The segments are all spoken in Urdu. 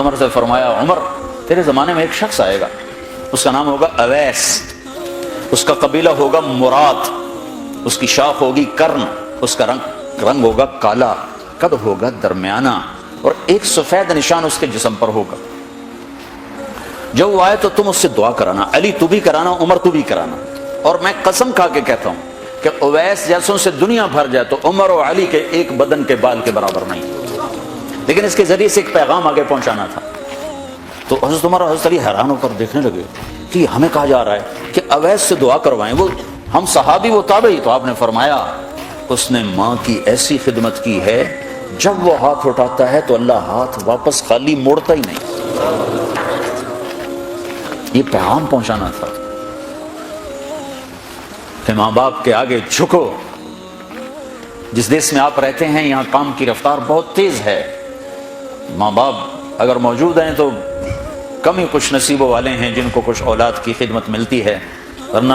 عمر سے فرمایا عمر تیرے زمانے میں ایک شخص آئے گا، اس کا نام ہوگا اویس، اس کا قبیلہ ہوگا مراد، اس کی شاخ ہوگی کرن، اس کا رنگ ہوگا کالا، قد ہوگا درمیانہ، اور ایک سفید نشان اس کے جسم پر ہوگا۔ جب وہ آئے تو تم اس سے دعا کرانا، علی تو بھی کرانا، عمر تو بھی کرانا، اور میں قسم کھا کے کہتا ہوں کہ اویس جیسوں سے دنیا بھر جائے تو عمر اور علی کے ایک بدن کے بال کے برابر نہیں، لیکن اس کے ذریعے سے ایک پیغام آگے پہنچانا تھا۔ تو حضرت عمر اور حضرت علی حیران ہو کر دیکھنے لگے کہ ہمیں کہا جا رہا ہے کہ اویس سے دعا کروائیں، وہ ہم صحابی وہ تابعی۔ تو آپ نے فرمایا اس نے ماں کی ایسی خدمت کی ہے، جب وہ ہاتھ اٹھاتا ہے تو اللہ ہاتھ واپس خالی موڑتا ہی نہیں۔ یہ پیغام پہنچانا تھا کہ ماں باپ کے آگے جھکو۔ جس دیش میں آپ رہتے ہیں یہاں کام کی رفتار بہت تیز ہے، ماں باپ اگر موجود ہیں تو کم ہی کچھ نصیبوں والے ہیں جن کو کچھ اولاد کی خدمت ملتی ہے، ورنہ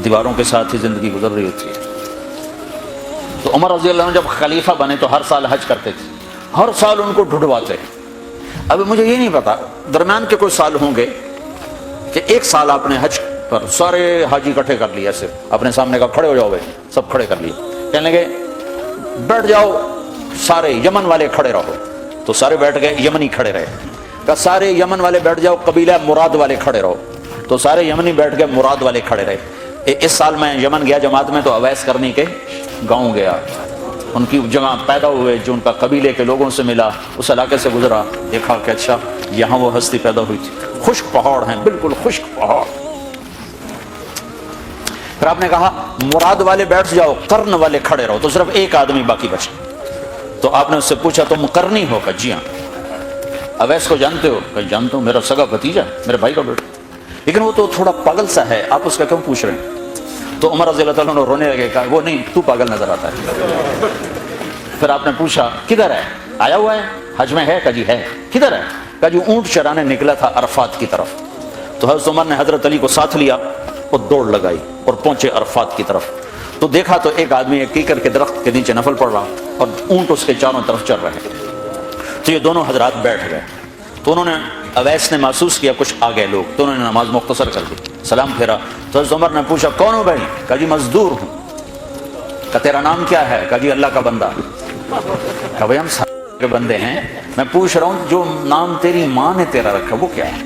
دیواروں کے ساتھ ہی زندگی گزر رہی ہوتی ہے۔ تو عمر رضی اللہ عنہ جب خلیفہ بنے تو ہر سال حج کرتے تھے، ہر سال ان کو ڈھونڈواتے۔ اب مجھے یہ نہیں پتا درمیان کے کوئی سال ہوں گے کہ ایک سال آپ نے حج پر سارے حاجی اکٹھے کر لیا، صرف اپنے سامنے کا کھڑے ہو جاؤ، سب کھڑے کر لیے، کہنے لگے بیٹھ جاؤ سارے یمن والے کھڑے رہو، تو سارے بیٹھ گئے، یمنی کھڑے رہے۔ کہ سارے یمن والے بیٹھ جاؤ، قبیلہ مراد والے کھڑے رہو، تو سارے یمنی بیٹھ گئے، مراد والے کھڑے رہے۔ اس سال میں یمن گیا جماعت میں تو اویس کرنی کے گاؤں گیا، ان کی جگہ پیدا ہوئے، جو ان کا قبیلے کے لوگوں سے ملا، اس علاقے سے گزرا، دیکھا کہ اچھا یہاں وہ ہستی پیدا ہوئی تھی، خشک پہاڑ ہیں، بالکل خشک پہاڑ۔ پھر آپ نے کہا مراد والے بیٹھ جاؤ، کرن والے کھڑے رہو، تو صرف ایک آدمی باقی بچا۔ تو آپ نے اس سے پوچھا تم کرنی ہو؟ کہ جی ہاں۔ اویس کو جانتے ہو؟ کہ جانتا ہوں، میرا سگا بھتیجا، میرے بھائی کا بیٹا، لیکن وہ تو تھوڑا پاگل سا ہے، آپ اس کا کیوں پوچھ رہے ہیں؟ تو عمر رضی اللہ تعالیٰ عنہ رونے لگے، کہا وہ نہیں، تو پاگل نظر آتا ہے۔ پھر آپ نے پوچھا کدھر ہے؟ آیا ہوا ہے حج میں ہے؟ کہ جی ہے۔ کدھر ہے؟ کہ جی اونٹ چرانے نکلا تھا عرفات کی طرف۔ تو حضرت عمر نے حضرت علی کو ساتھ لیا اور دوڑ لگائی اور پہنچے عرفات کی طرف، تو دیکھا تو ایک آدمی ایک کیکر کے درخت کے نیچے نفل پڑ رہا اور اونٹ اس کے چاروں طرف چل رہے ہیں۔ تو یہ دونوں حضرات بیٹھ گئے، تو انہوں نے اویس نے محسوس کیا کچھ آ گئے لوگ، تو انہوں نے نماز مختصر کر دی، سلام پھیرا۔ تو حضرت عمر نے پوچھا کون ہو بھائی؟ کہا جی مزدور ہوں۔ کہ تیرا نام کیا ہے؟ کہا جی اللہ کا بندہ۔ کہا بھائی ہم سارے کے بندے ہیں، میں پوچھ رہا ہوں جو نام تیری ماں نے تیرا رکھا وہ کیا ہے؟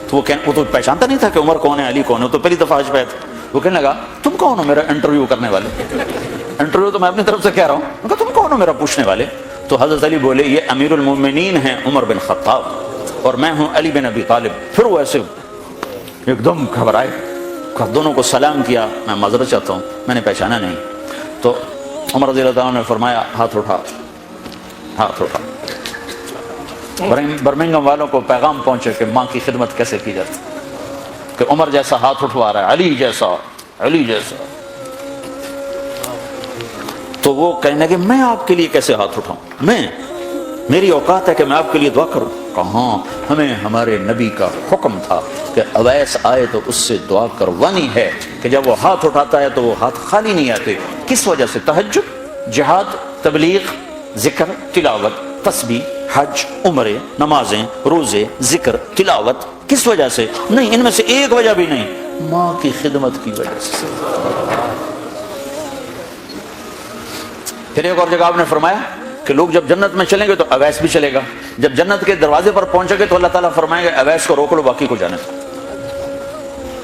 تو وہ تو پہچانتا نہیں تھا کہ عمر کون ہے، علی کون ہے، تو پہلی دفعہ حج پہ تھا۔ وہ کہنے لگا تم کون ہو میرا انٹرویو کرنے والے؟ انٹرویو تو میں اپنی طرف سے کہہ رہا ہوں۔ کہا تم کون ہو میرا پوچھنے والے؟ تو حضرت علی بولے یہ امیر المومنین ہیں عمر بن خطاب، اور میں ہوں علی بن ابی طالب۔ پھر وہ ایسے ایک دم گھبرائے، دونوں کو سلام کیا، میں معذرت چاہتا ہوں میں نے پہچانا نہیں۔ تو عمر رضی اللہ عنہ نے فرمایا ہاتھ اٹھا، ہاتھ اٹھا۔ برمنگھم والوں کو پیغام پہنچے کہ ماں کی خدمت کیسے کی جاتی، کہ عمر جیسا ہاتھ اٹھوا رہا ہے، علی جیسا، علی جیسا۔ تو وہ کہنے لگے میں آپ کے لیے کیسے ہاتھ اٹھاؤں، میری اوقات ہے کہ میں آپ کے لیے دعا کروں؟ کہاں، ہمیں ہمارے نبی کا حکم تھا کہ اویس آئے تو اس سے دعا کروانی ہے، کہ جب وہ ہاتھ اٹھاتا ہے تو وہ ہاتھ خالی نہیں آتے۔ کس وجہ سے؟ تہجد، جہاد، تبلیغ، ذکر، تلاوت، تسبیح، حج، عمرے، نمازیں، روزے، ذکر، تلاوت۔ کس وجہ سے؟ نہیں، ان میں سے ایک وجہ بھی نہیں، ماں کی خدمت کی وجہ سے۔ پھر ایک اور جگہ آپ نے فرمایا کہ لوگ جب جنت میں چلیں گے تو اویس بھی چلے گا، جب جنت کے دروازے پر پہنچے گے تو اللہ تعالیٰ فرمائیں گے اویس کو روک لو، باقی کو جانے دو۔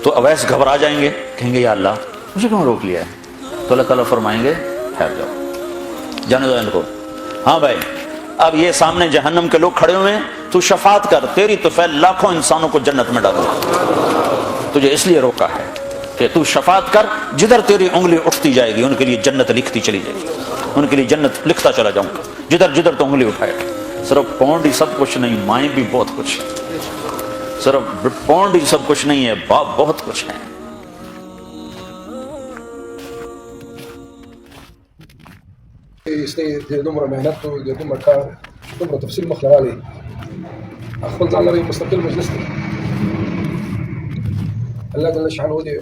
تو اویس گھبرا جائیں گے، کہیں گے یا اللہ مجھے کیوں روک لیا ہے؟ تو اللہ تعالیٰ فرمائیں گے ٹھہر جاؤ، جانے دو ان کو۔ ہاں بھائی اب یہ سامنے جہنم کے لوگ کھڑے ہوئے ہیں، تو شفاعت کر، تیری تو فعل لاکھوں انسانوں کو جنت میں ڈالو، تجھے اس لیے روکا ہے کہ تو شفاعت کر، جدھر تیری انگلی اٹھتی جائے گی ان کے لیے جنت لکھتی چلی جائے گی، ان کے لیے جنت لکھتا چلا جاؤں گا، جدھر جدھر تو انگلی اٹھائے۔ صرف پونڈ ہی سب کچھ نہیں، مائیں بھی بہت کچھ ہے، صرف پونڈ ہی سب کچھ نہیں ہے، باپ بہت کچھ ہے۔ اس نے دومره محنت او د دومره کار دومره تفصیل مخ لرالی خپل ځان لري مستقل مجلس دی الله جل شانه دې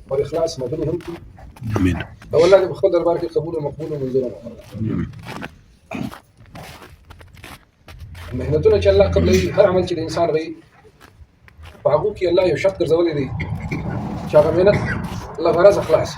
پر اخلاص مدني هم کړي امين او الله دې په خپل دربار کې قبول او مقبول او منظور وکړي محنتونه چې الله قبلوي هر عمل چې د انسان وي په هغو کې الله یو شرط ګرځولی دی چې هغه محنت له غرضه خلاص